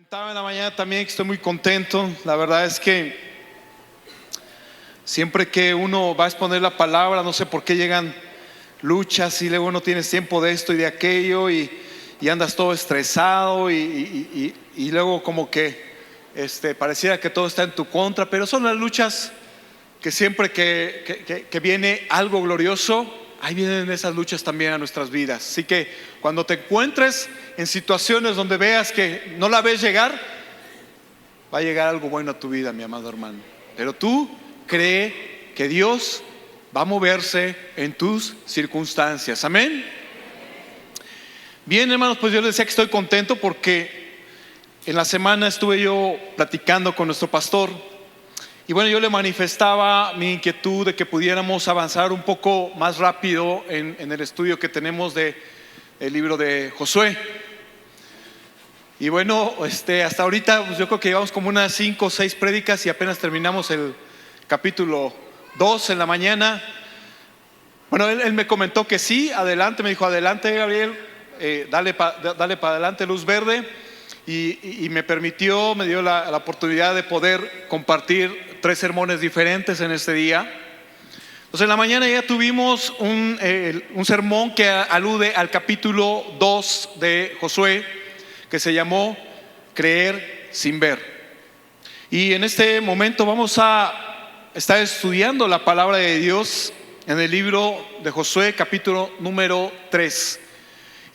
Comentaba en la mañana también que estoy muy contento. La verdad es que siempre que uno va a exponer la palabra, no sé por qué llegan luchas y luego no tienes tiempo de esto y de aquello y andas todo estresado y luego como que pareciera que todo está en tu contra, pero son las luchas que siempre que viene algo glorioso, ahí vienen esas luchas también a nuestras vidas. Así que cuando te encuentres en situaciones donde veas que no la ves llegar, va a llegar algo bueno a tu vida, mi amado hermano. Pero tú cree que Dios va a moverse en tus circunstancias. Amén. Bien, hermanos, pues yo les decía que estoy contento porque en la semana estuve yo platicando con nuestro pastor. Y bueno, yo le manifestaba mi inquietud de que pudiéramos avanzar un poco más rápido en el estudio que tenemos del libro de Josué. Y bueno, hasta ahorita pues yo creo que llevamos como unas 5 o 6 prédicas y apenas terminamos el capítulo 2 en la mañana. Bueno, él me comentó que sí, adelante, me dijo, adelante Gabriel, dale para adelante, luz verde. Y me dio la oportunidad de poder compartir 3 sermones diferentes en este día. Entonces en la mañana ya tuvimos un sermón que alude al capítulo 2 de Josué, que se llamó Creer sin ver. Y en este momento vamos a estar estudiando la palabra de Dios en el libro de Josué, capítulo número 3.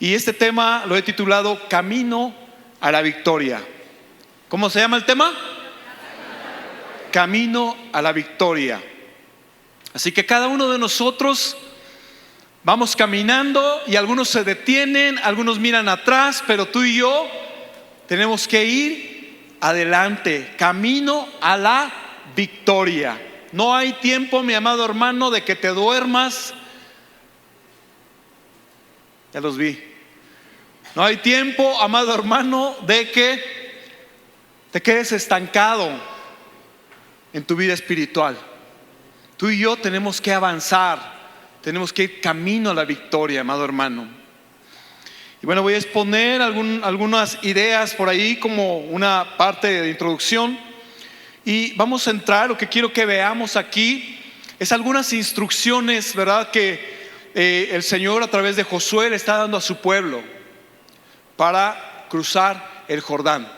Y este tema lo he titulado Camino a la victoria. ¿Cómo se llama el tema? Camino a la victoria. Así que cada uno de nosotros vamos caminando y algunos se detienen, algunos miran atrás, pero tú y yo tenemos que ir adelante, camino a la victoria. No hay tiempo, mi amado hermano, de que te duermas. Ya los vi. No hay tiempo, amado hermano, de que te quedes estancado en tu vida espiritual. Tú y yo tenemos que avanzar, tenemos que ir camino a la victoria, amado hermano. Y bueno, voy a exponer algunas ideas por ahí como una parte de introducción. Y vamos a entrar, lo que quiero que veamos aquí es algunas instrucciones, ¿verdad?, que el Señor a través de Josué le está dando a su pueblo para cruzar el Jordán.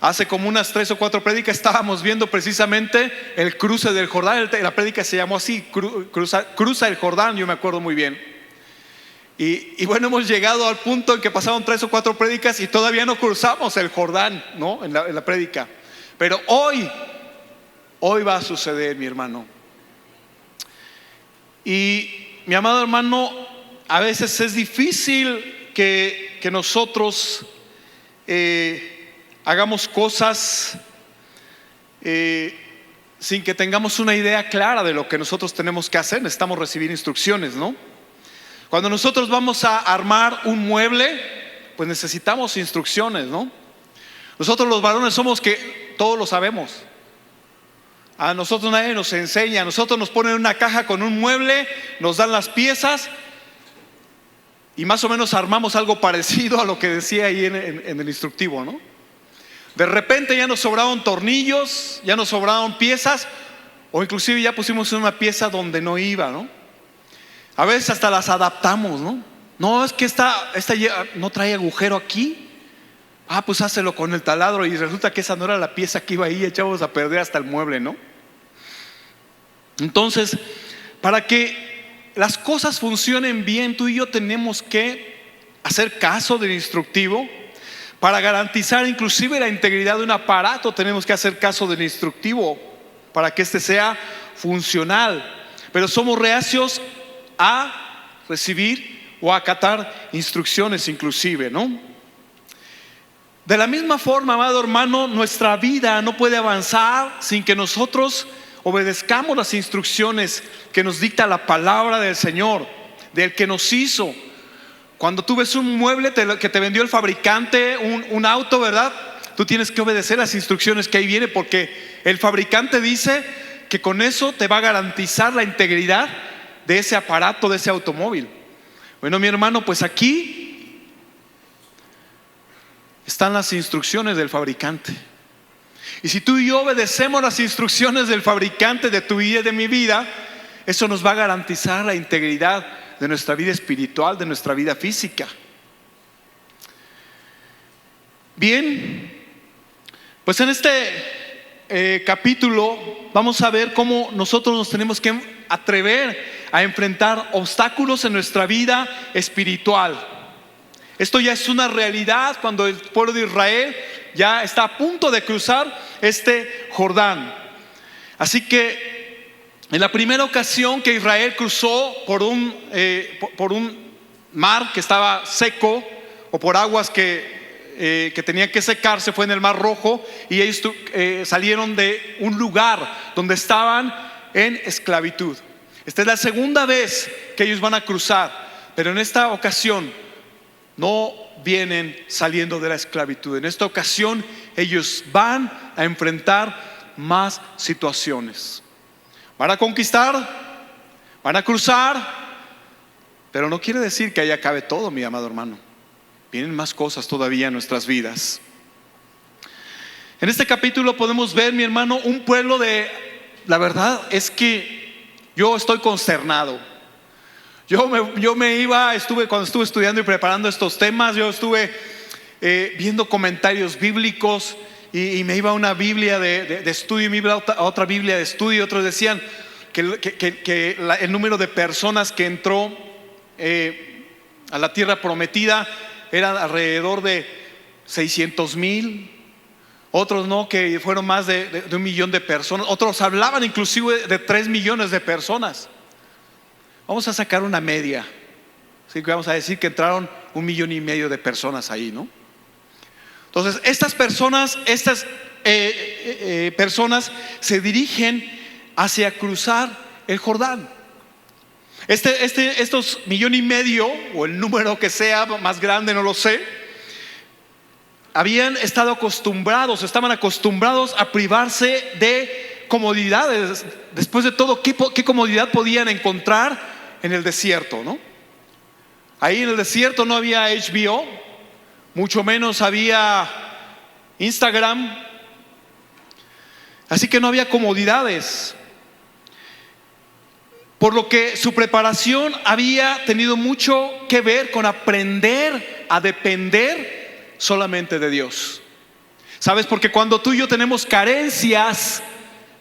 Hace como unas 3 o 4 prédicas estábamos viendo precisamente el cruce del Jordán. La prédica se llamó así, cruza el Jordán, yo me acuerdo muy bien. Y bueno, hemos llegado al punto en que pasaron 3 o 4 prédicas y todavía no cruzamos el Jordán, ¿no?, en la prédica. Pero hoy va a suceder, mi hermano. Y mi amado hermano, a veces es difícil que nosotros hagamos cosas sin que tengamos una idea clara de lo que nosotros tenemos que hacer. Necesitamos recibir instrucciones, ¿no? Cuando nosotros vamos a armar un mueble, pues necesitamos instrucciones, ¿no? Nosotros los varones somos que todos lo sabemos. A nosotros nadie nos enseña. A nosotros nos ponen una caja con un mueble, nos dan las piezas y más o menos armamos algo parecido a lo que decía ahí en el instructivo, ¿no? De repente ya nos sobraron tornillos, ya nos sobraron piezas, o inclusive ya pusimos una pieza donde no iba, ¿no? A veces hasta las adaptamos, ¿no? No, es que esta no trae agujero aquí. Pues hácelo con el taladro, y resulta que esa no era la pieza que iba ahí, echamos a perder hasta el mueble, ¿no? Entonces, para que las cosas funcionen bien, tú y yo tenemos que hacer caso del instructivo. Para garantizar inclusive la integridad de un aparato, tenemos que hacer caso del instructivo para que sea funcional. Pero somos reacios a recibir o a acatar instrucciones inclusive, ¿no? De la misma forma, amado hermano, nuestra vida no puede avanzar sin que nosotros obedezcamos las instrucciones que nos dicta la palabra del Señor, del que nos hizo. Cuando tú ves un mueble que te vendió el fabricante, un auto, ¿verdad?, tú tienes que obedecer las instrucciones que ahí viene, porque el fabricante dice que con eso te va a garantizar la integridad de ese aparato, de ese automóvil. Bueno, mi hermano, pues aquí están las instrucciones del fabricante. Y si tú y yo obedecemos las instrucciones del fabricante de tu vida y de mi vida, eso nos va a garantizar la integridad de nuestra vida espiritual, de nuestra vida física. Bien, pues en este capítulo vamos a ver cómo nosotros nos tenemos que atrever a enfrentar obstáculos en nuestra vida espiritual. Esto ya es una realidad cuando el pueblo de Israel ya está a punto de cruzar este Jordán. Así que en la primera ocasión que Israel cruzó por un mar que estaba seco, o por aguas que tenían que secarse, fue en el Mar Rojo, y ellos salieron de un lugar donde estaban en esclavitud. Esta es la segunda vez que ellos van a cruzar, pero en esta ocasión no vienen saliendo de la esclavitud. En esta ocasión ellos van a enfrentar más situaciones. Van a conquistar, van a cruzar, pero no quiere decir que ahí acabe todo, mi amado hermano. Vienen más cosas todavía en nuestras vidas. En este capítulo podemos ver, mi hermano, un pueblo la verdad es que yo estoy consternado. Cuando estuve estudiando y preparando estos temas, yo estuve viendo comentarios bíblicos y me iba a una Biblia de estudio y me iba a otra Biblia de estudio. Otros decían que el número de personas que entró a la tierra prometida era alrededor de 600,000. Otros no, que fueron más de 1,000,000 de personas. Otros hablaban inclusive de 3 millones de personas. Vamos a sacar una media, así que vamos a decir que entraron 1,5 millones de personas ahí, ¿no? Entonces estas personas se dirigen hacia cruzar el Jordán. Estos 1,5 millones, o el número que sea más grande, no lo sé, estaban acostumbrados a privarse de comodidades. Después de todo, ¿qué comodidad podían encontrar en el desierto, no? Ahí en el desierto no había HBO, mucho menos había Instagram, así que no había comodidades. Por lo que su preparación había tenido mucho que ver con aprender a depender solamente de Dios. ¿Sabes? Porque cuando tú y yo tenemos carencias,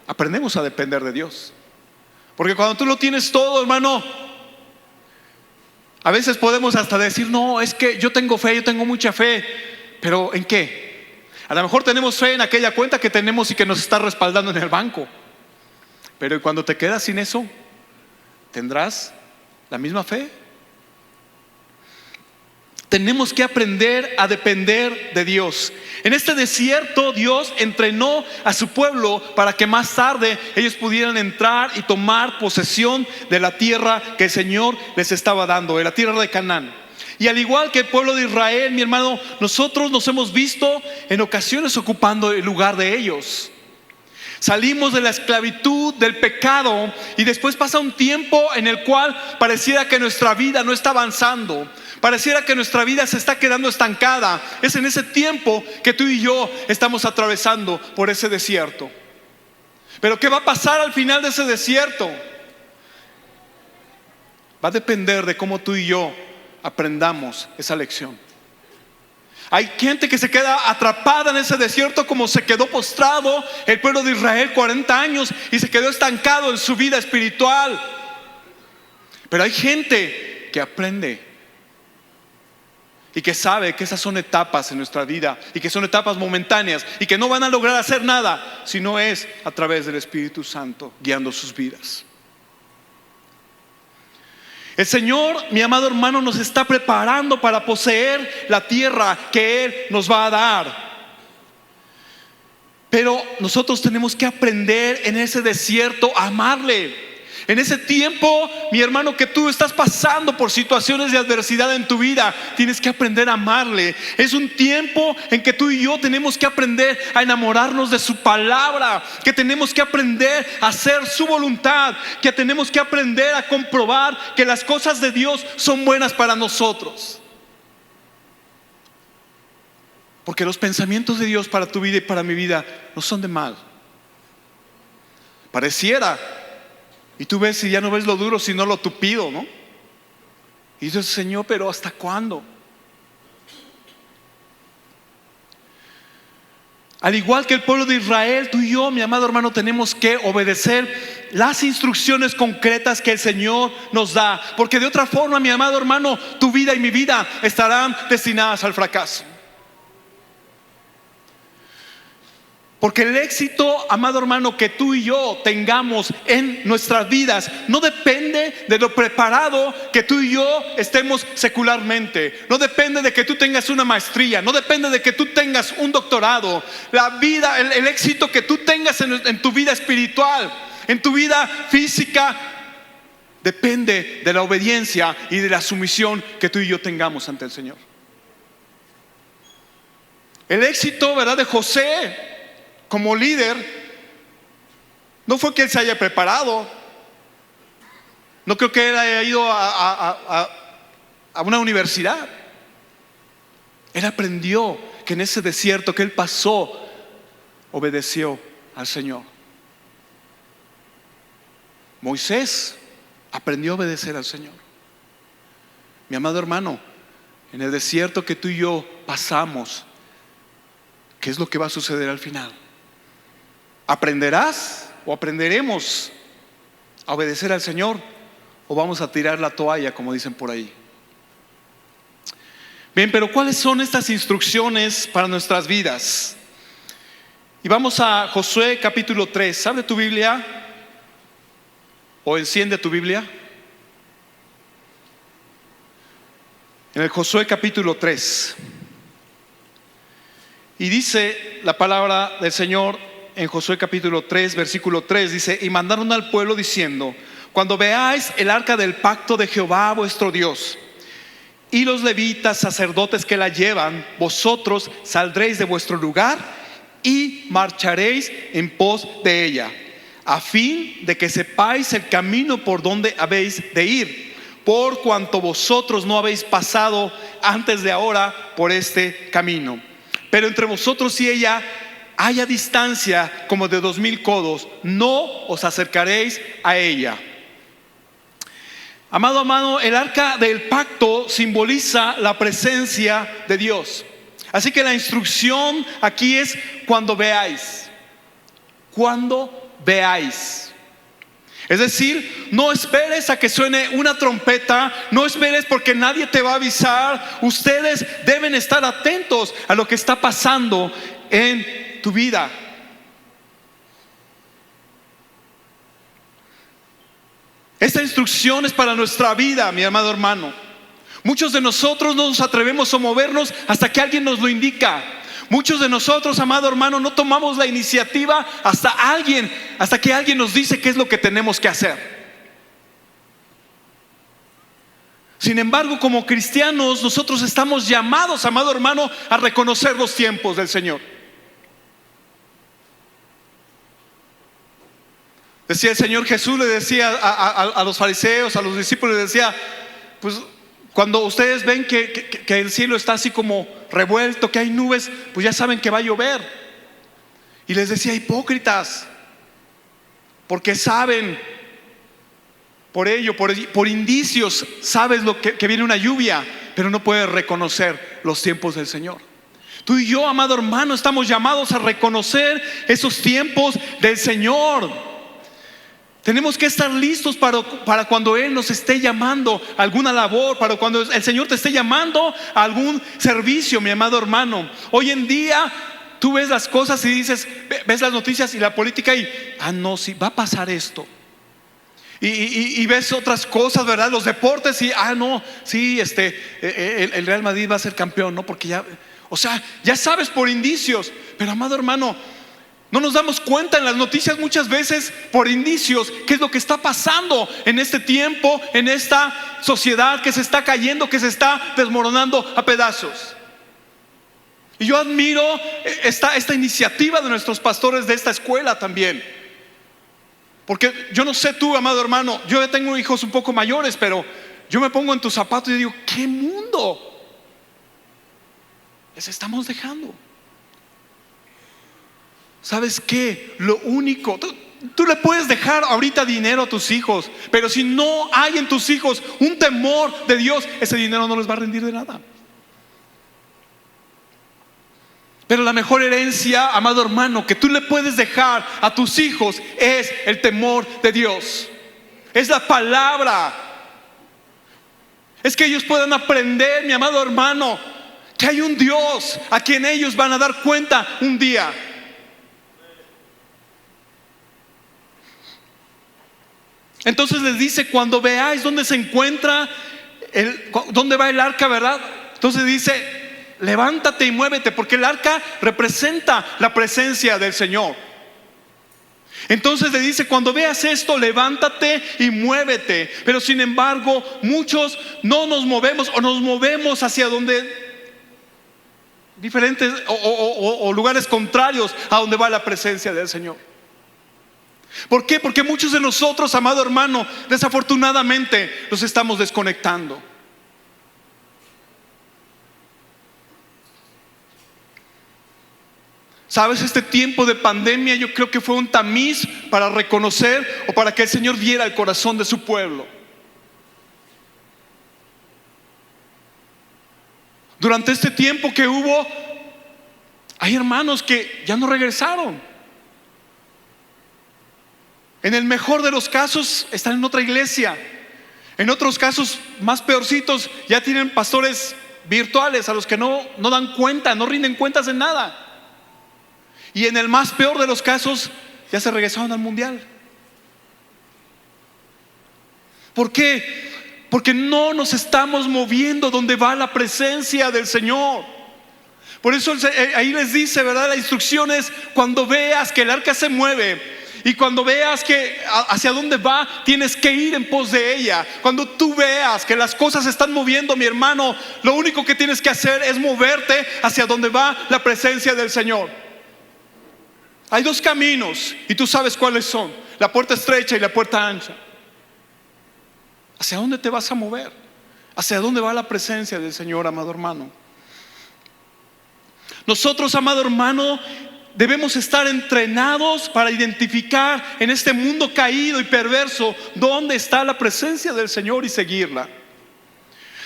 aprendemos a depender de Dios. Porque cuando tú lo tienes todo, hermano, a veces podemos hasta decir: no, es que yo tengo fe, yo tengo mucha fe. ¿Pero en qué? A lo mejor tenemos fe en aquella cuenta que tenemos y que nos está respaldando en el banco. Pero cuando te quedas sin eso, ¿tendrás la misma fe? Tenemos que aprender a depender de Dios. En este desierto Dios entrenó a su pueblo para que más tarde ellos pudieran entrar y tomar posesión de la tierra que el Señor les estaba dando, de la tierra de Canaán. Y al igual que el pueblo de Israel, mi hermano, nosotros nos hemos visto en ocasiones ocupando el lugar de ellos. Salimos de la esclavitud, del pecado, y después pasa un tiempo en el cual pareciera que nuestra vida no está avanzando, pareciera que nuestra vida se está quedando estancada. Es en ese tiempo que tú y yo estamos atravesando por ese desierto. Pero ¿qué va a pasar al final de ese desierto? Va a depender de cómo tú y yo aprendamos esa lección. Hay gente que se queda atrapada en ese desierto, como se quedó postrado el pueblo de Israel 40 años y se quedó estancado en su vida espiritual. Pero hay gente que aprende y que sabe que esas son etapas en nuestra vida y que son etapas momentáneas y que no van a lograr hacer nada si no es a través del Espíritu Santo guiando sus vidas. El Señor, mi amado hermano, nos está preparando para poseer la tierra que Él nos va a dar. Pero nosotros tenemos que aprender en ese desierto a amarle. En ese tiempo, mi hermano, que tú estás pasando por situaciones de adversidad en tu vida, tienes que aprender a amarle. Es un tiempo en que tú y yo tenemos que aprender a enamorarnos de su palabra, que tenemos que aprender a hacer su voluntad, que tenemos que aprender a comprobar que las cosas de Dios son buenas para nosotros. Porque los pensamientos de Dios para tu vida y para mi vida no son de mal. Pareciera, y tú ves y ya no ves lo duro sino lo tupido, ¿no? Y dices, Señor, pero ¿hasta cuándo? Al igual que el pueblo de Israel, tú y yo, mi amado hermano, tenemos que obedecer las instrucciones concretas que el Señor nos da. Porque de otra forma, mi amado hermano, tu vida y mi vida estarán destinadas al fracaso. Porque el éxito, amado hermano, que tú y yo tengamos en nuestras vidas no depende de lo preparado que tú y yo estemos secularmente. No depende de que tú tengas una maestría. No depende de que tú tengas un doctorado. La vida, el éxito que tú tengas en tu vida espiritual, en tu vida física, depende de la obediencia y de la sumisión que tú y yo tengamos ante el Señor. El éxito, ¿verdad?, de José como líder no fue que él se haya preparado. No creo que él haya ido a una universidad. Él aprendió que en ese desierto que él pasó, obedeció al Señor. Moisés aprendió a obedecer al Señor. Mi amado hermano, en el desierto que tú y yo pasamos, ¿qué es lo que va a suceder al final? ¿Aprenderás o aprenderemos a obedecer al Señor, o vamos a tirar la toalla, como dicen por ahí? Bien, pero ¿cuáles son estas instrucciones para nuestras vidas? Y vamos a Josué capítulo 3. ¿Abre tu Biblia o enciende tu Biblia? En el Josué capítulo 3. Y dice la palabra del Señor en Josué capítulo 3, versículo 3, dice: y mandaron al pueblo diciendo: cuando veáis el arca del pacto de Jehová vuestro Dios y los levitas sacerdotes que la llevan, vosotros saldréis de vuestro lugar y marcharéis en pos de ella, a fin de que sepáis el camino por donde habéis de ir, por cuanto vosotros no habéis pasado antes de ahora por este camino. Pero entre vosotros y ella haya distancia como de 2000 codos, no os acercaréis a ella. Amado, el arca del pacto simboliza la presencia de Dios. Así que la instrucción aquí es: cuando veáis. Cuando veáis. Es decir, no esperes a que suene una trompeta, no esperes porque nadie te va a avisar. Ustedes deben estar atentos a lo que está pasando en tu vida. Esta instrucción es para nuestra vida, mi amado hermano. Muchos de nosotros no nos atrevemos a movernos hasta que alguien nos lo indica. Muchos de nosotros, amado hermano, no tomamos la iniciativa hasta que alguien nos dice qué es lo que tenemos que hacer. Sin embargo, como cristianos, nosotros estamos llamados, amado hermano, a reconocer los tiempos del Señor. Decía el Señor Jesús, le decía a los fariseos, a los discípulos, le decía: pues cuando ustedes ven que el cielo está así como revuelto, que hay nubes, pues ya saben que va a llover. Y les decía: hipócritas, porque saben, por ello, por indicios, sabes lo que viene una lluvia, pero no puedes reconocer los tiempos del Señor. Tú y yo, amado hermano, estamos llamados a reconocer esos tiempos del Señor. Tenemos que estar listos para cuando Él nos esté llamando a alguna labor, para cuando el Señor te esté llamando a algún servicio, mi amado hermano. Hoy en día tú ves las cosas y dices, ves las noticias y la política y no, sí, va a pasar esto. Y ves otras cosas, ¿verdad? Los deportes y no, sí, el Real Madrid va a ser campeón, ¿no? Porque ya, o sea, ya sabes por indicios. Pero amado hermano, no nos damos cuenta en las noticias muchas veces por indicios qué es lo que está pasando en este tiempo, en esta sociedad que se está cayendo, que se está desmoronando a pedazos. Y yo admiro esta iniciativa de nuestros pastores de esta escuela también. Porque yo no sé tú, amado hermano, yo ya tengo hijos un poco mayores, pero yo me pongo en tus zapatos y digo: ¿qué mundo? les estamos dejando. ¿Sabes qué? Lo único, tú le puedes dejar ahorita dinero a tus hijos, pero si no hay en tus hijos un temor de Dios, ese dinero no les va a rendir de nada. Pero la mejor herencia, amado hermano, que tú le puedes dejar a tus hijos es el temor de Dios. Es la palabra. Es que ellos puedan aprender, mi amado hermano, que hay un Dios a quien ellos van a dar cuenta un día. Entonces les dice: cuando veáis dónde se encuentra, dónde va el arca, ¿verdad? Entonces dice: levántate y muévete, porque el arca representa la presencia del Señor. Entonces le dice: cuando veas esto, levántate y muévete. Pero sin embargo, muchos no nos movemos, o nos movemos hacia donde diferentes o lugares contrarios a donde va la presencia del Señor. ¿Por qué? Porque muchos de nosotros, amado hermano, desafortunadamente nos estamos desconectando. ¿Sabes? Este tiempo de pandemia yo creo que fue un tamiz para reconocer o para que el Señor viera el corazón de su pueblo. Durante este tiempo que hubo, hay hermanos que ya no regresaron. En el mejor de los casos están en otra iglesia. En otros casos más peorcitos, ya tienen pastores virtuales a los que no dan cuenta, no rinden cuentas de nada. Y en el más peor de los casos, ya se regresaron al mundial. ¿Por qué? Porque no nos estamos moviendo donde va la presencia del Señor. Por eso ahí les dice, ¿verdad? La instrucción es: cuando veas que el arca se mueve y cuando veas que hacia dónde va, tienes que ir en pos de ella. Cuando tú veas que las cosas se están moviendo, mi hermano, lo único que tienes que hacer es moverte hacia donde va la presencia del Señor. Hay dos caminos y tú sabes cuáles son: la puerta estrecha y la puerta ancha. ¿Hacia dónde te vas a mover? ¿Hacia dónde va la presencia del Señor, amado hermano? Nosotros, amado hermano, debemos estar entrenados para identificar en este mundo caído y perverso dónde está la presencia del Señor y seguirla.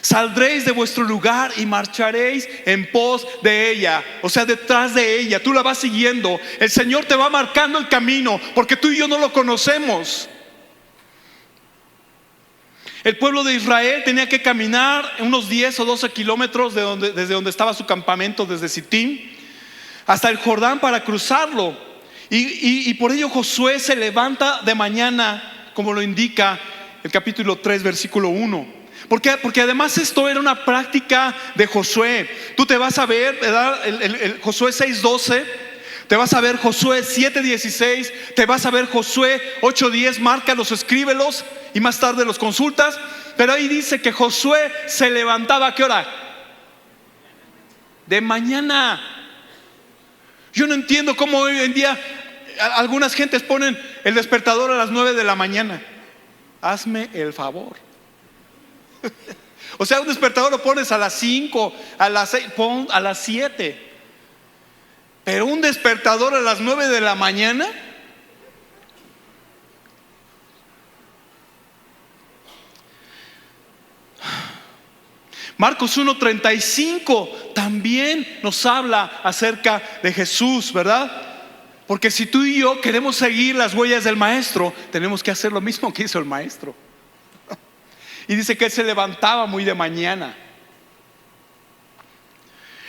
Saldréis de vuestro lugar y marcharéis en pos de ella, o sea, detrás de ella. Tú la vas siguiendo. El Señor te va marcando el camino, porque tú y yo no lo conocemos. El pueblo de Israel tenía que caminar unos 10 o 12 kilómetros desde donde estaba su campamento, desde Sitín hasta el Jordán, para cruzarlo. Y por ello Josué se levanta de mañana, como lo indica el capítulo 3, versículo 1. ¿Por qué? Porque además esto era una práctica de Josué. Tú te vas a ver, ¿verdad? El Josué 6:12, te vas a ver Josué 7:16, te vas a ver Josué 8:10. Márcalos, escríbelos y más tarde los consultas. Pero ahí dice que Josué se levantaba ¿a qué hora? De mañana. Yo no entiendo cómo hoy en día algunas gentes ponen el despertador a las 9 de la mañana. Hazme el favor. O sea, un despertador lo pones a las 5, a las 6, pon a las 7. Pero un despertador a las 9 de la mañana. Marcos 1:35 también nos habla acerca de Jesús, ¿verdad? Porque si tú y yo queremos seguir las huellas del Maestro, tenemos que hacer lo mismo que hizo el Maestro. Y dice que él se levantaba muy de mañana.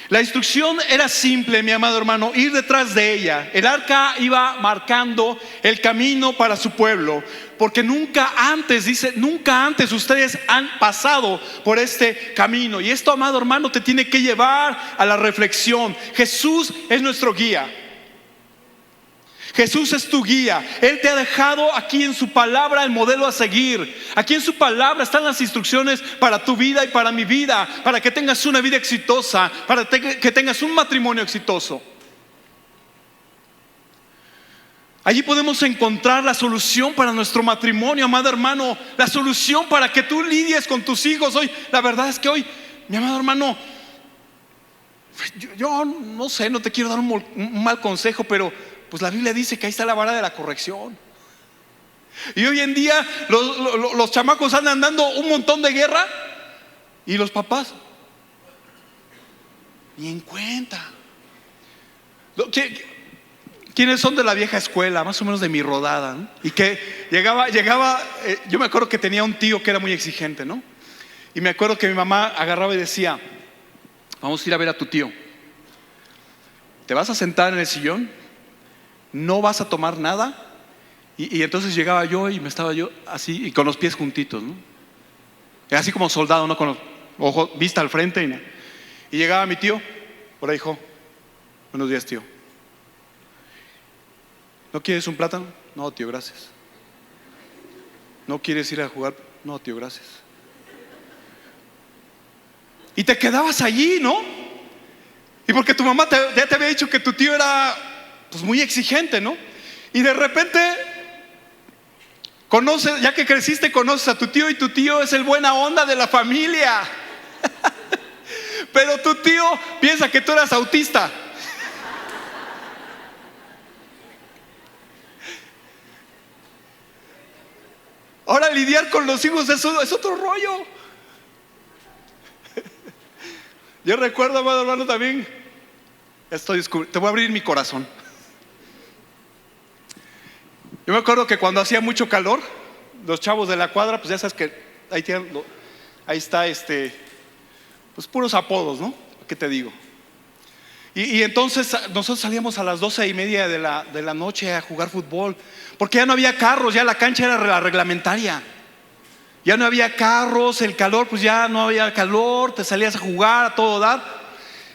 La instrucción era simple, mi amado hermano: ir detrás de ella. El arca iba marcando el camino para su pueblo, porque nunca antes, dice, nunca antes ustedes han pasado por este camino. Y esto, amado hermano, te tiene que llevar a la reflexión. Jesús es nuestro guía. Jesús es tu guía. Él te ha dejado aquí en su palabra el modelo a seguir. Aquí en su palabra están las instrucciones para tu vida y para mi vida, para que tengas una vida exitosa, para que tengas un matrimonio exitoso. Allí podemos encontrar la solución para nuestro matrimonio, amado hermano. La solución para que tú lidies con tus hijos hoy. La verdad es que hoy, mi amado hermano, Yo no sé, no te quiero dar un mal consejo, pero pues la Biblia dice que ahí está la vara de la corrección. Y hoy en día los chamacos andan dando un montón de guerra y los papás ni en cuenta. ¿Quiénes son de la vieja escuela, más o menos de mi rodada, ¿no? Y que llegaba, yo me acuerdo que tenía un tío que era muy exigente, ¿no? Y me acuerdo que mi mamá agarraba y decía: vamos a ir a ver a tu tío, te vas a sentar en el sillón, no vas a tomar nada. Y entonces llegaba yo y me estaba yo así, y con los pies juntitos, ¿no? Así como soldado, ¿no? Con los ojos, vista al frente. Y llegaba mi tío: hola, hijo. Buenos días, tío. ¿No quieres un plátano? No, tío, gracias. ¿No quieres ir a jugar? No, tío, gracias. Y te quedabas allí, ¿no? Y porque tu mamá ya te había dicho que tu tío era pues muy exigente, ¿no? Y de repente ya que creciste, conoces a tu tío, y tu tío es el buena onda de la familia. Pero tu tío piensa que tú eras autista. Ahora lidiar con los hijos es otro rollo. Yo recuerdo, amado hermano, también te voy a abrir mi corazón. Yo me acuerdo que cuando hacía mucho calor, los chavos de la cuadra, pues ya sabes que ahí está pues puros apodos, ¿no? ¿Qué te digo? Y entonces nosotros salíamos a las 12:30 de la noche a jugar fútbol, porque ya no había carros, ya la cancha era la reglamentaria. Ya no había carros, el calor, pues ya no había calor, te salías a jugar a todo dar.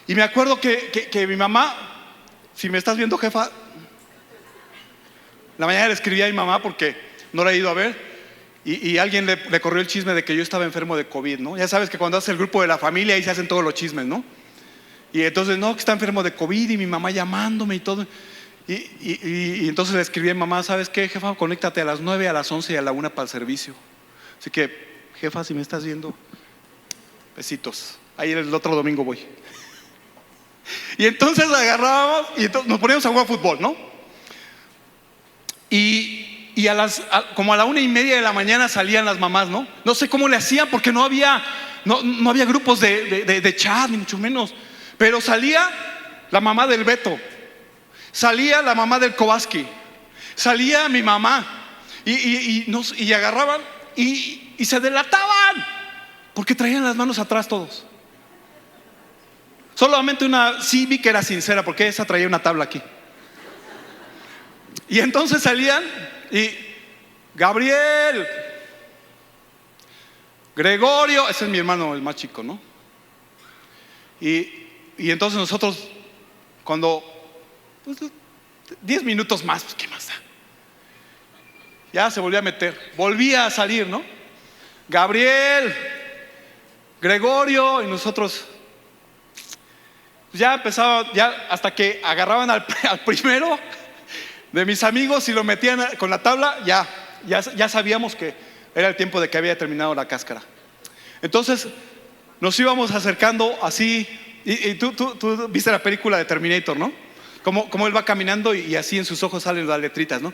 Y me acuerdo que mi mamá, si me estás viendo, jefa, la mañana le escribí a mi mamá porque no la he ido a ver, y alguien le corrió el chisme de que yo estaba enfermo de COVID, ¿no? Ya sabes que cuando haces el grupo de la familia ahí se hacen todos los chismes, ¿no? Y entonces, no, que está enfermo de COVID, y mi mamá llamándome y todo. Y entonces le escribí a mi mamá: ¿sabes qué, jefa? Conéctate a las 9, a las 11 y a la 1 para el servicio. Así que, jefa, si me estás viendo, besitos. Ahí el otro domingo voy. Y entonces agarrábamos y entonces nos poníamos a jugar fútbol, ¿no? Y como a la 1:30 de la mañana salían las mamás, ¿no? No sé cómo le hacían, porque no había grupos de chat, ni mucho menos. Pero salía la mamá del Beto, salía la mamá del Kowalski, salía mi mamá, y agarraban y se delataban, porque traían las manos atrás todos. Solamente una sí vi que era sincera, porque esa traía una tabla aquí. Y entonces salían y: Gabriel, Gregorio, ese es mi hermano, el más chico, ¿no? Y entonces nosotros, cuando pues, 10 minutos más, pues qué más da. Ya se volvía a meter, volvía a salir, ¿no? Gabriel, Gregorio, y nosotros ya empezaba, ya hasta que agarraban al primero de mis amigos y lo metían con la tabla, ya sabíamos que era el tiempo de que había terminado la cáscara. Entonces nos íbamos acercando así, y tú viste la película de Terminator, ¿no? Como él va caminando y así en sus ojos salen las letritas, ¿no?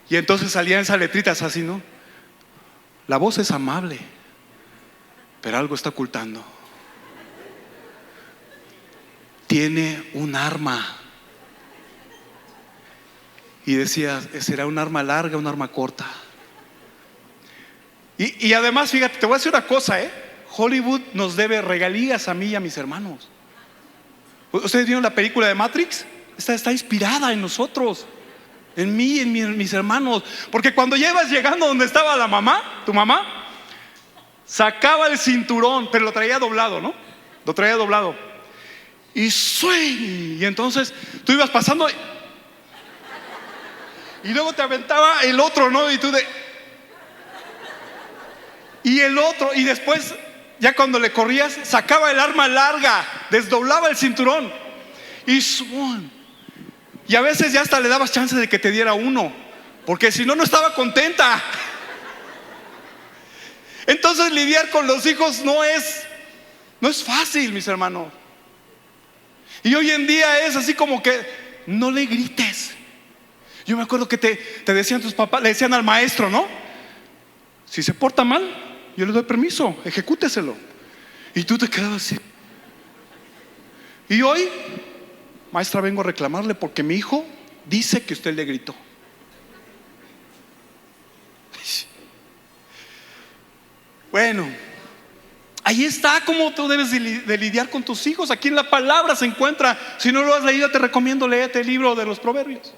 Y entonces salían esas letritas así, ¿no? La voz es amable, pero algo está ocultando. Tiene un arma. Y decía: ¿será un arma larga o un arma corta? Y además, fíjate, te voy a decir una cosa, Hollywood nos debe regalías a mí y a mis hermanos. ¿Ustedes vieron la película de Matrix? Está inspirada en nosotros, en mí y en mis hermanos. Porque cuando ya ibas llegando donde estaba tu mamá, sacaba el cinturón, pero lo traía doblado, ¿no? Lo traía doblado. Y entonces tú ibas pasando y luego te aventaba el otro, ¿no? Y el otro, y después ya cuando le corrías, sacaba el arma larga, desdoblaba el cinturón y a veces ya hasta le dabas chance de que te diera uno, porque si no, no estaba contenta. Entonces lidiar con los hijos no es No es fácil, mis hermanos. Y hoy en día es así como que no le grites. Yo me acuerdo que te decían tus papás, le decían al maestro, ¿no? Si se porta mal, yo le doy permiso, ejecúteselo. Y tú te quedabas así. Y hoy, maestra, vengo a reclamarle porque mi hijo dice que usted le gritó. Bueno, ahí está cómo tú debes de lidiar con tus hijos. Aquí en la palabra se encuentra. Si no lo has leído, te recomiendo léete el libro de los Proverbios.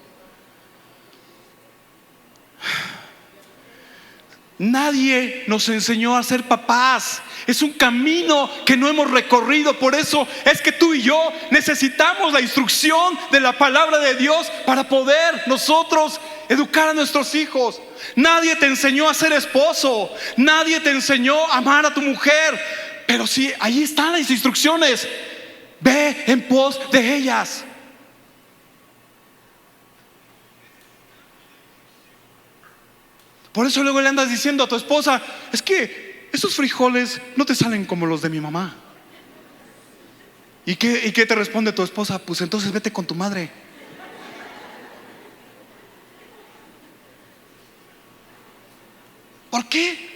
Nadie nos enseñó a ser papás. Es un camino que no hemos recorrido. Por eso es que tú y yo necesitamos la instrucción de la palabra de Dios para poder nosotros educar a nuestros hijos. Nadie te enseñó a ser esposo. Nadie te enseñó a amar a tu mujer. Pero sí, ahí están las instrucciones. Ve en pos de ellas. Por eso luego le andas diciendo a tu esposa: es que esos frijoles no te salen como los de mi mamá. ¿Y qué te responde tu esposa? Pues entonces vete con tu madre. ¿Por qué?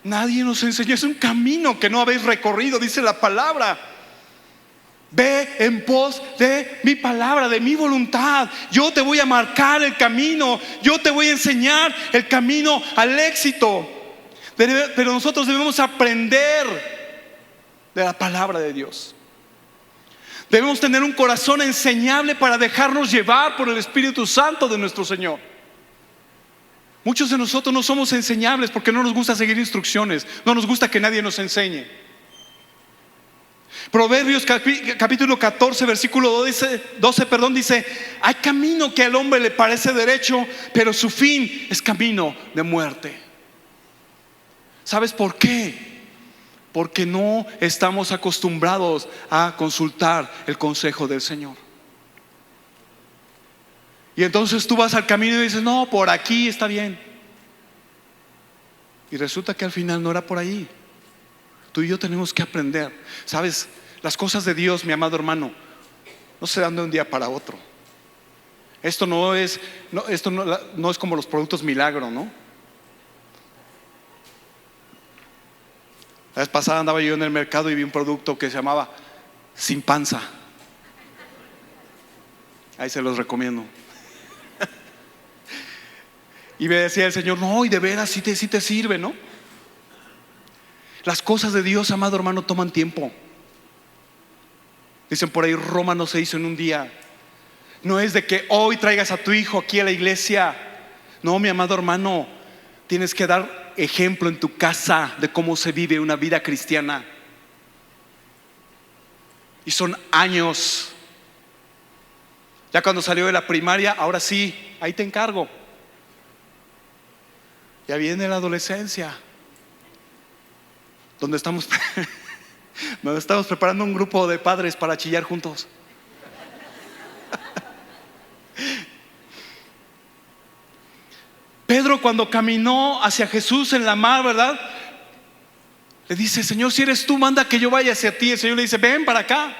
Nadie nos enseñó. Es un camino que no habéis recorrido, dice la palabra. Ve en pos de mi palabra, de mi voluntad. Yo te voy a marcar el camino. Yo te voy a enseñar el camino al éxito. Pero nosotros debemos aprender de la palabra de Dios. Debemos tener un corazón enseñable para dejarnos llevar por el Espíritu Santo de nuestro Señor. Muchos de nosotros no somos enseñables porque no nos gusta seguir instrucciones. No nos gusta que nadie nos enseñe. Proverbios capítulo 14 versículo 12 dice: hay camino que al hombre le parece derecho, pero su fin es camino de muerte. ¿Sabes por qué? Porque no estamos acostumbrados a consultar el consejo del Señor. Y entonces tú vas al camino y dices: no, por aquí está bien. Y resulta que al final no era por ahí. Tú y yo tenemos que aprender. ¿Sabes? Las cosas de Dios, mi amado hermano, no se dan de un día para otro. Esto no es como los productos milagro, ¿no? La vez pasada andaba yo en el mercado y vi un producto que se llamaba Sin Panza. Ahí se los recomiendo. Y me decía el Señor: no, y de veras sí te sirve, ¿no? Las cosas de Dios, amado hermano, toman tiempo. Dicen por ahí: Roma no se hizo en un día. No es de que hoy traigas a tu hijo aquí a la iglesia. No, mi amado hermano, tienes que dar ejemplo en tu casa de cómo se vive una vida cristiana. Y son años. Ya cuando salió de la primaria, ahora sí, ahí te encargo. Ya viene la adolescencia, donde estamos preparando un grupo de padres para chillar juntos. Pedro, cuando caminó hacia Jesús en la mar, ¿verdad? Le dice: Señor, si eres tú, manda que yo vaya hacia ti. El Señor le dice: ven para acá.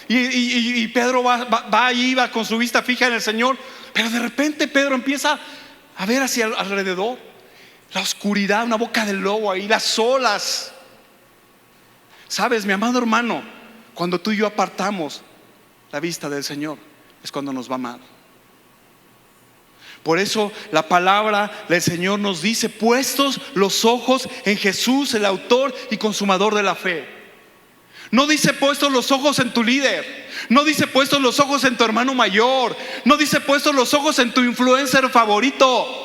Y Pedro va allí, va con su vista fija en el Señor. Pero de repente Pedro empieza a ver hacia alrededor. La oscuridad, una boca de lobo ahí, las olas. Sabes, mi amado hermano, cuando tú y yo apartamos la vista del Señor, es cuando nos va mal. Por eso la palabra del Señor nos dice: puestos los ojos en Jesús, el autor y consumador de la fe. No dice puestos los ojos en tu líder. No dice puestos los ojos en tu hermano mayor. No dice puestos los ojos en tu influencer favorito.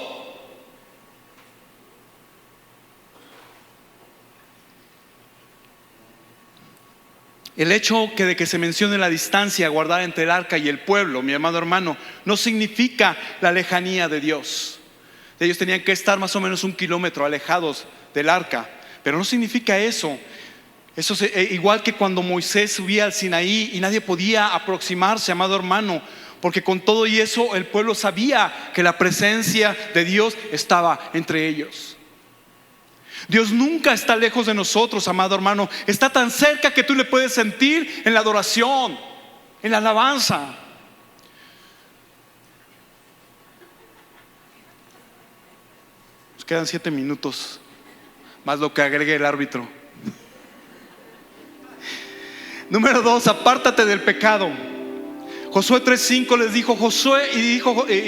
El hecho de que se mencione la distancia guardada entre el arca y el pueblo, mi amado hermano, no significa la lejanía de Dios. Ellos tenían que estar más o menos 1 kilómetro alejados del arca, pero no significa eso. Igual que cuando Moisés subía al Sinaí y nadie podía aproximarse, amado hermano, porque con todo y eso el pueblo sabía que la presencia de Dios estaba entre ellos. Dios nunca está lejos de nosotros, amado hermano. Está tan cerca que tú le puedes sentir en la adoración, en la alabanza. Nos quedan 7 minutos, más lo que agregue el árbitro. Número 2, apártate del pecado. Josué 3:5 les dijo y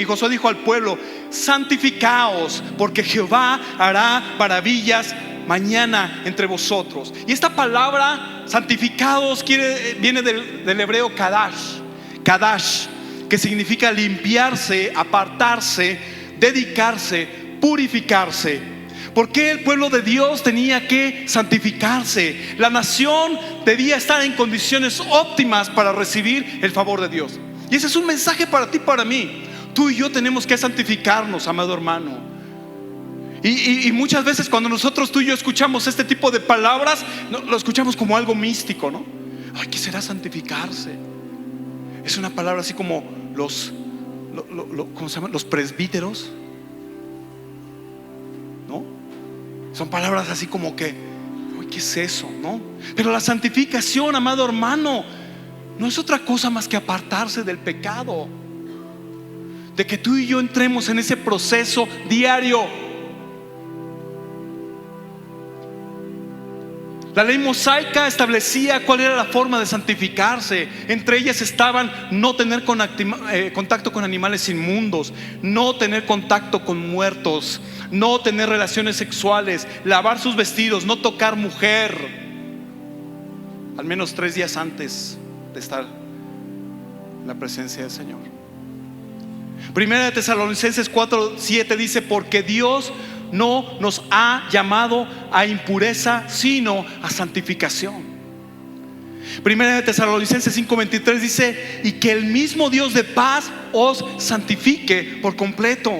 Josué dijo al pueblo: santificaos, porque Jehová hará maravillas mañana entre vosotros. Y esta palabra santificados viene del hebreo kadash, que significa limpiarse, apartarse, dedicarse, purificarse. ¿Por qué el pueblo de Dios tenía que santificarse? La nación debía estar en condiciones óptimas para recibir el favor de Dios. Y ese es un mensaje para ti, para mí. Tú y yo tenemos que santificarnos, amado hermano. Y muchas veces cuando nosotros, tú y yo, escuchamos este tipo de palabras, lo escuchamos como algo místico, ¿no? Ay, ¿qué será santificarse? Es una palabra así como ¿cómo se llaman? Los presbíteros, ¿no? Son palabras así como que, uy, ¿qué es eso? ¿No? Pero la santificación, amado hermano, no es otra cosa más que apartarse del pecado. De que tú y yo entremos en ese proceso diario. La ley mosaica establecía cuál era la forma de santificarse. Entre ellas estaban no tener contacto con animales inmundos, no tener contacto con muertos, no tener relaciones sexuales, lavar sus vestidos, no tocar mujer, al menos 3 días antes de estar en la presencia del Señor. Primera de Tesalonicenses 4:7 dice: porque Dios no nos ha llamado a impureza, sino a santificación. Primera de Tesalonicenses 5:23 dice: y que el mismo Dios de paz os santifique por completo.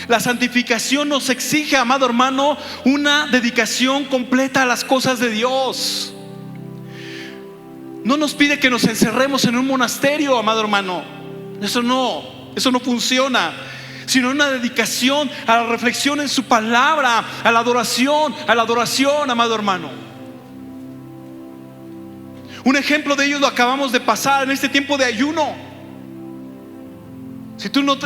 La santificación nos exige, amado hermano, una dedicación completa a las cosas de Dios. No nos pide que nos encerremos en un monasterio, amado hermano. Eso no funciona. Sino una dedicación a la reflexión en su palabra, a la adoración, amado hermano. Un ejemplo de ello lo acabamos de pasar en este tiempo de ayuno. Si tú no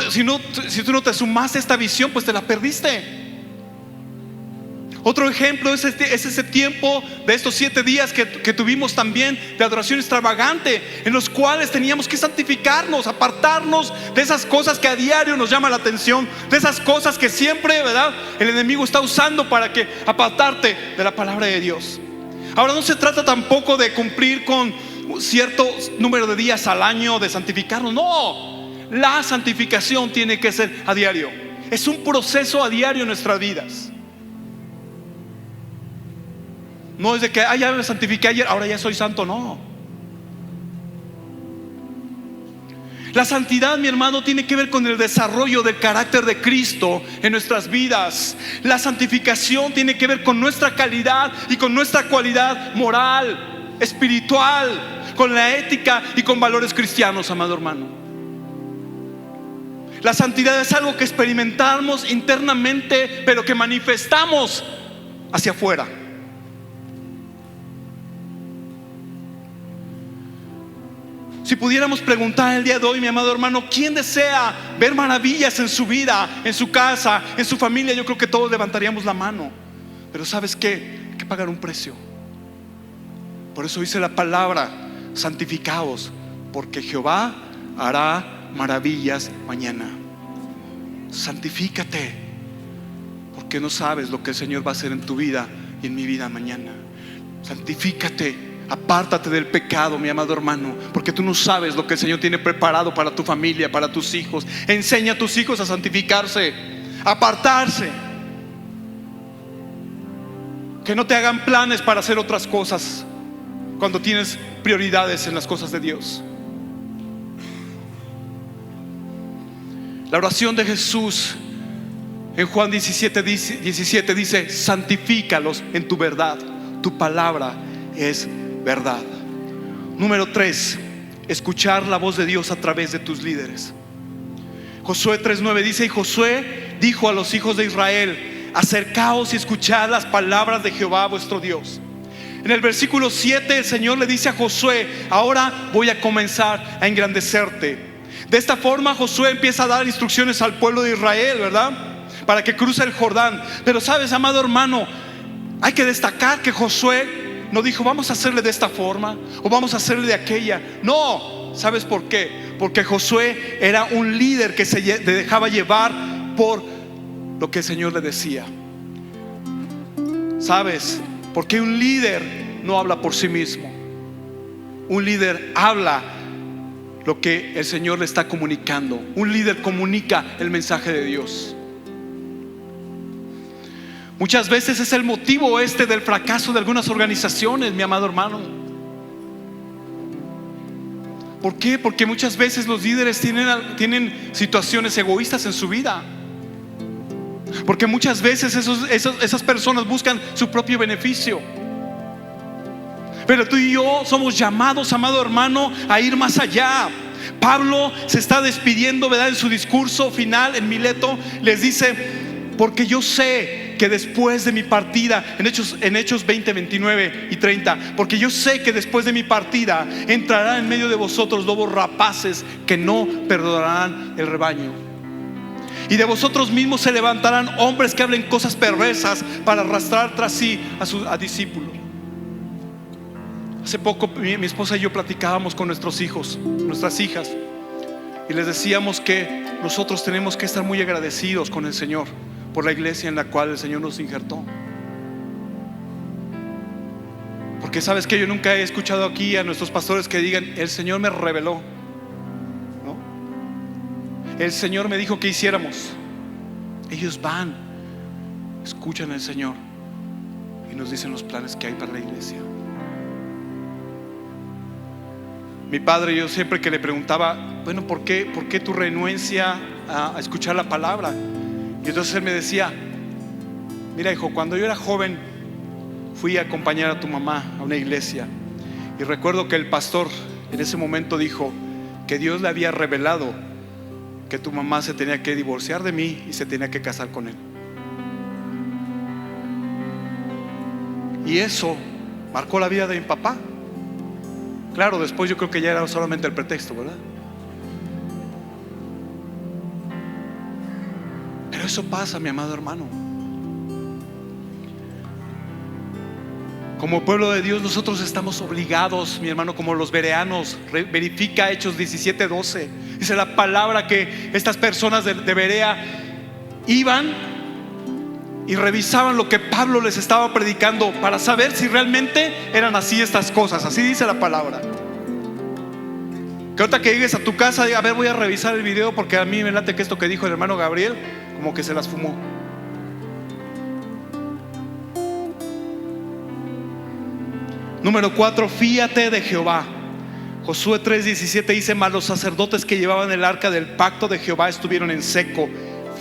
te sumaste a esta visión, pues te la perdiste. Otro ejemplo es ese tiempo de estos 7 días que tuvimos también de adoración extravagante, en los cuales teníamos que santificarnos, apartarnos de esas cosas que a diario nos llaman la atención, de esas cosas que siempre, ¿verdad?, el enemigo está usando para que apartarte de la palabra de Dios. Ahora, no se trata tampoco de cumplir con cierto número de días al año de santificarnos. No, la santificación tiene que ser a diario. Es un proceso a diario en nuestras vidas. No es de que ya me santifiqué ayer, ahora ya soy santo. No. La santidad, mi hermano, tiene que ver con el desarrollo del carácter de Cristo en nuestras vidas. La santificación tiene que ver con nuestra calidad y con nuestra cualidad moral, espiritual, con la ética y con valores cristianos, amado hermano. La santidad es algo que experimentamos internamente, pero que manifestamos hacia afuera. Si pudiéramos preguntar el día de hoy, mi amado hermano, ¿quién desea ver maravillas en su vida, en su casa, en su familia? Yo creo que todos levantaríamos la mano. Pero ¿sabes qué? Hay que pagar un precio. Por eso dice la palabra: santificaos, porque Jehová hará maravillas mañana. Santifícate, porque no sabes lo que el Señor va a hacer en tu vida y en mi vida mañana. Santifícate. Apártate del pecado, mi amado hermano, porque tú no sabes lo que el Señor tiene preparado para tu familia, para tus hijos. Enseña a tus hijos a santificarse, a apartarse. Que no te hagan planes para hacer otras cosas cuando tienes prioridades en las cosas de Dios. La oración de Jesús en Juan 17 dice: santifícalos en tu verdad, tu palabra es verdad. Número 3, escuchar la voz de Dios a través de tus líderes. Josué 3:9 dice: y Josué dijo a los hijos de Israel: acercaos y escuchad las palabras de Jehová vuestro Dios. En el versículo 7 el Señor le dice a Josué: ahora voy a comenzar a engrandecerte. De esta forma Josué empieza a dar instrucciones al pueblo de Israel, ¿verdad? Para que cruce el Jordán. Pero sabes, amado hermano, hay que destacar que Josué no dijo: vamos a hacerle de esta forma o vamos a hacerle de aquella. No, ¿sabes por qué? Porque Josué era un líder que se dejaba llevar por lo que el Señor le decía. ¿Sabes? Porque un líder no habla por sí mismo. Un líder habla lo que el Señor le está comunicando. Un líder comunica el mensaje de Dios. Muchas veces es el motivo del fracaso de algunas organizaciones, mi amado hermano. ¿Por qué? Porque muchas veces los líderes tienen situaciones egoístas en su vida. Porque muchas veces esas personas buscan su propio beneficio. Pero tú y yo somos llamados, amado hermano, a ir más allá. Pablo se está despidiendo, ¿verdad? En su discurso final en Mileto les dice: porque yo sé que después de mi partida, en Hechos 20, 29 y 30, porque yo sé que después de mi partida entrarán en medio de vosotros lobos rapaces que no perdonarán el rebaño. Y de vosotros mismos se levantarán hombres que hablen cosas perversas para arrastrar tras sí a discípulos. Hace poco mi esposa y yo platicábamos con nuestros hijos, nuestras hijas, y les decíamos que nosotros tenemos que estar muy agradecidos con el Señor por la iglesia en la cual el Señor nos injertó. Porque sabes que yo nunca he escuchado aquí a nuestros pastores que digan: el Señor me reveló, ¿no? El Señor me dijo que hiciéramos. Ellos van, escuchan al Señor y nos dicen los planes que hay para la iglesia. Mi padre, yo siempre que le preguntaba: bueno, ¿por qué tu renuencia a escuchar la palabra? Y entonces él me decía: mira, hijo, cuando yo era joven fui a acompañar a tu mamá a una iglesia, y recuerdo que el pastor en ese momento dijo que Dios le había revelado que tu mamá se tenía que divorciar de mí y se tenía que casar con él. Y eso marcó la vida de mi papá. Claro, después yo creo que ya era solamente el pretexto, ¿verdad? Pero eso pasa, mi amado hermano. Como pueblo de Dios nosotros estamos obligados, mi hermano, como los bereanos. Verifica Hechos 17:12. Dice la palabra que estas personas de Berea iban y revisaban lo que Pablo les estaba predicando para saber si realmente eran así estas cosas. Así dice la palabra. Que ahorita que llegues a tu casa diga: a ver, voy a revisar el video porque a mí me late que esto que dijo el hermano Gabriel como que se las fumó. Número 4, fíate de Jehová. Josué 3:17 dice: mas los sacerdotes que llevaban el arca del pacto de Jehová estuvieron en seco,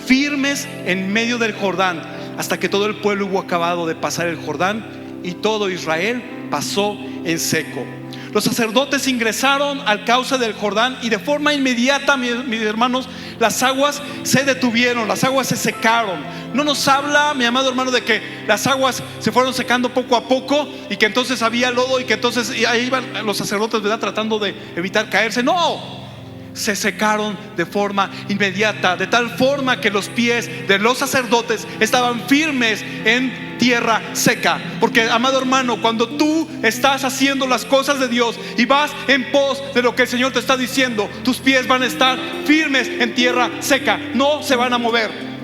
firmes en medio del Jordán, hasta que todo el pueblo hubo acabado de pasar el Jordán, y todo Israel pasó en seco. Los sacerdotes ingresaron al cauce del Jordán y de forma inmediata, mis hermanos, las aguas se detuvieron, las aguas se secaron. No nos habla, mi amado hermano, de que las aguas se fueron secando poco a poco y que entonces había lodo y que entonces ahí iban los sacerdotes, ¿verdad?, tratando de evitar caerse. No, se secaron de forma inmediata, de tal forma que los pies de los sacerdotes estaban firmes en tierra seca. Porque, amado hermano, cuando tú estás haciendo las cosas de Dios y vas en pos de lo que el Señor te está diciendo, tus pies van a estar firmes en tierra seca, no se van a mover.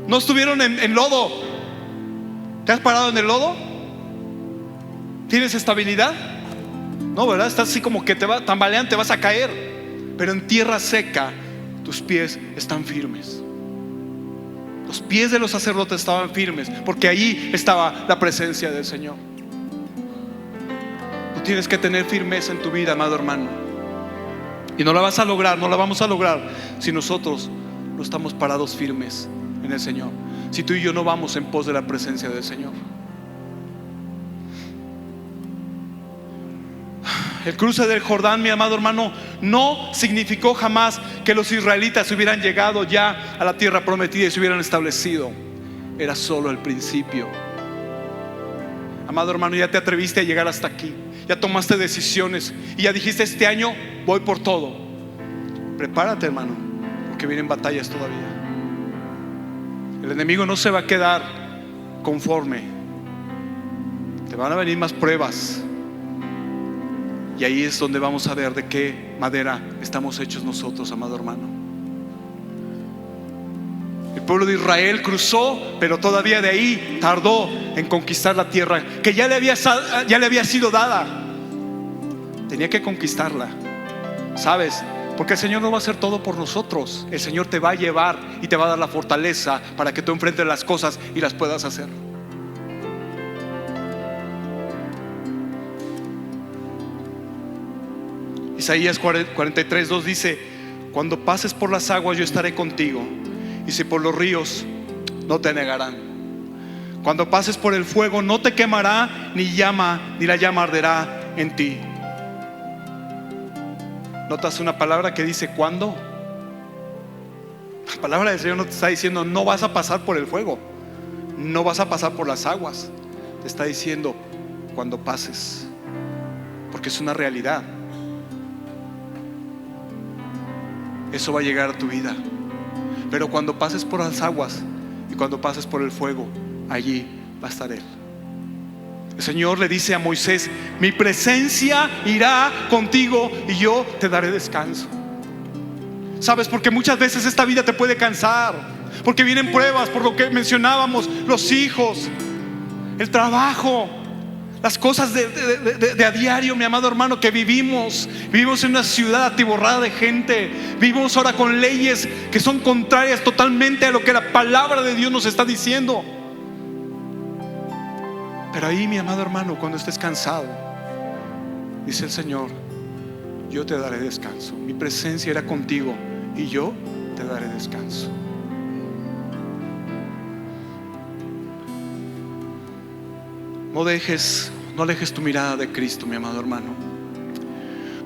No estuvieron en lodo. ¿Te has parado en el lodo? ¿Tienes estabilidad? No, ¿verdad? Estás así como que tambaleante, te vas a caer. Pero en tierra seca tus pies están firmes. Los pies de los sacerdotes estaban firmes porque allí estaba la presencia del Señor. Tú tienes que tener firmeza en tu vida, amado hermano. Y no la vas a lograr, no la vamos a lograr si nosotros no estamos parados firmes en el Señor. Si tú y yo no vamos en pos de la presencia del Señor. El cruce del Jordán, mi amado hermano, no significó jamás que los israelitas hubieran llegado ya a la tierra prometida y se hubieran establecido. Era solo el principio. Amado hermano, ya te atreviste a llegar hasta aquí, ya tomaste decisiones y ya dijiste: este año voy por todo. Prepárate, hermano, porque vienen batallas todavía. El enemigo no se va a quedar conforme. Te van a venir más pruebas. Y ahí es donde vamos a ver de qué madera estamos hechos nosotros, amado hermano. El pueblo de Israel cruzó, pero todavía de ahí tardó en conquistar la tierra que ya le había sido dada. Tenía que conquistarla. ¿Sabes? Porque el Señor no va a hacer todo por nosotros. El Señor te va a llevar y te va a dar la fortaleza para que tú enfrentes las cosas y las puedas hacer. Isaías 43:2 dice: cuando pases por las aguas yo estaré contigo, y si por los ríos no te negarán. Cuando pases por el fuego no te quemará, ni la llama arderá en ti. ¿Notas una palabra que dice cuándo? La palabra del Señor no te está diciendo no vas a pasar por el fuego, no vas a pasar por las aguas. Te está diciendo cuando pases, porque es una realidad. Eso va a llegar a tu vida. Pero cuando pases por las aguas y cuando pases por el fuego, allí va a estar Él. El Señor le dice a Moisés: mi presencia irá contigo y yo te daré descanso. ¿Sabes? Porque muchas veces esta vida te puede cansar, porque vienen pruebas, por lo que mencionábamos, los hijos, el trabajo, las cosas de a diario, mi amado hermano, que vivimos en una ciudad atiborrada de gente. Vivimos ahora con leyes que son contrarias totalmente a lo que la palabra de Dios nos está diciendo. Pero ahí, mi amado hermano, cuando estés cansado, dice el Señor: yo te daré descanso. Mi presencia irá contigo y yo te daré descanso. No alejes tu mirada de Cristo, mi amado hermano.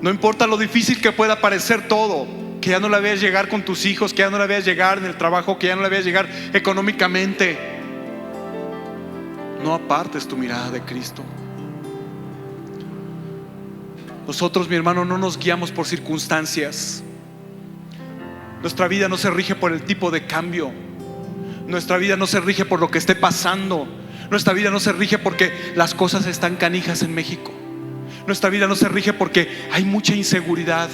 No importa lo difícil que pueda parecer todo, que ya no la veas llegar con tus hijos, que ya no la veas llegar en el trabajo, que ya no la veas llegar económicamente. No apartes tu mirada de Cristo. Nosotros, mi hermano, no nos guiamos por circunstancias. Nuestra vida no se rige por el tipo de cambio. Nuestra vida no se rige por lo que esté pasando. Nuestra vida no se rige porque las cosas están canijas en México. Nuestra vida no se rige porque hay mucha inseguridad.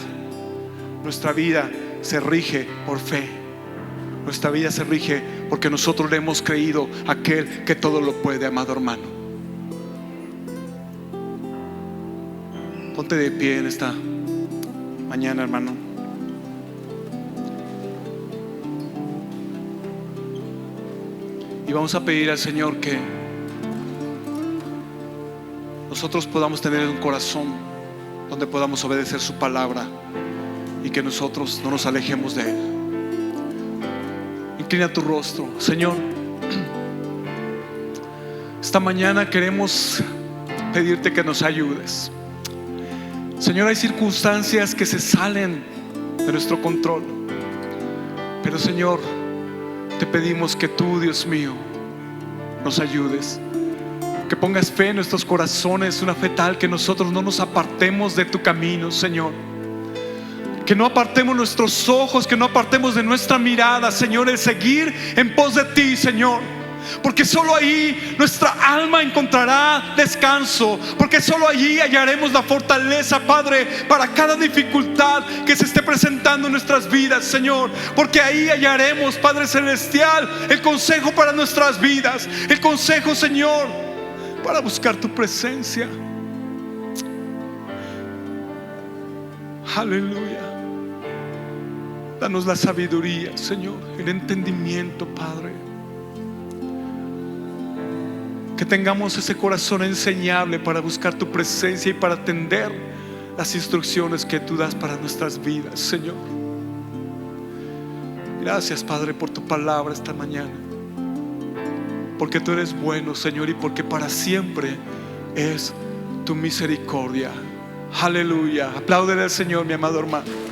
Nuestra vida se rige por fe. Nuestra vida se rige porque nosotros le hemos creído a aquel que todo lo puede, amado hermano. Ponte de pie en esta mañana, hermano. Y vamos a pedir al Señor que nosotros podamos tener un corazón donde podamos obedecer su palabra y que nosotros no nos alejemos de Él. Inclina tu rostro. Señor, esta mañana queremos pedirte que nos ayudes. Señor, hay circunstancias que se salen de nuestro control, pero Señor, te pedimos que tú, Dios mío, nos ayudes, que pongas fe en nuestros corazones, una fe tal que nosotros no nos apartemos de tu camino, Señor. Que no apartemos nuestros ojos, que no apartemos de nuestra mirada, Señor, el seguir en pos de ti, Señor. Porque solo ahí nuestra alma encontrará descanso. Porque solo allí hallaremos la fortaleza, Padre, para cada dificultad que se esté presentando en nuestras vidas, Señor. Porque ahí hallaremos, Padre Celestial, el consejo para nuestras vidas. El consejo, Señor, para buscar tu presencia. Aleluya. Danos la sabiduría, Señor, el entendimiento, Padre. Que tengamos ese corazón enseñable para buscar tu presencia y para atender las instrucciones que tú das para nuestras vidas, Señor. Gracias, Padre, por tu palabra esta mañana. Porque tú eres bueno, Señor, y porque para siempre es tu misericordia. Aleluya. Apláudele al Señor, mi amado hermano.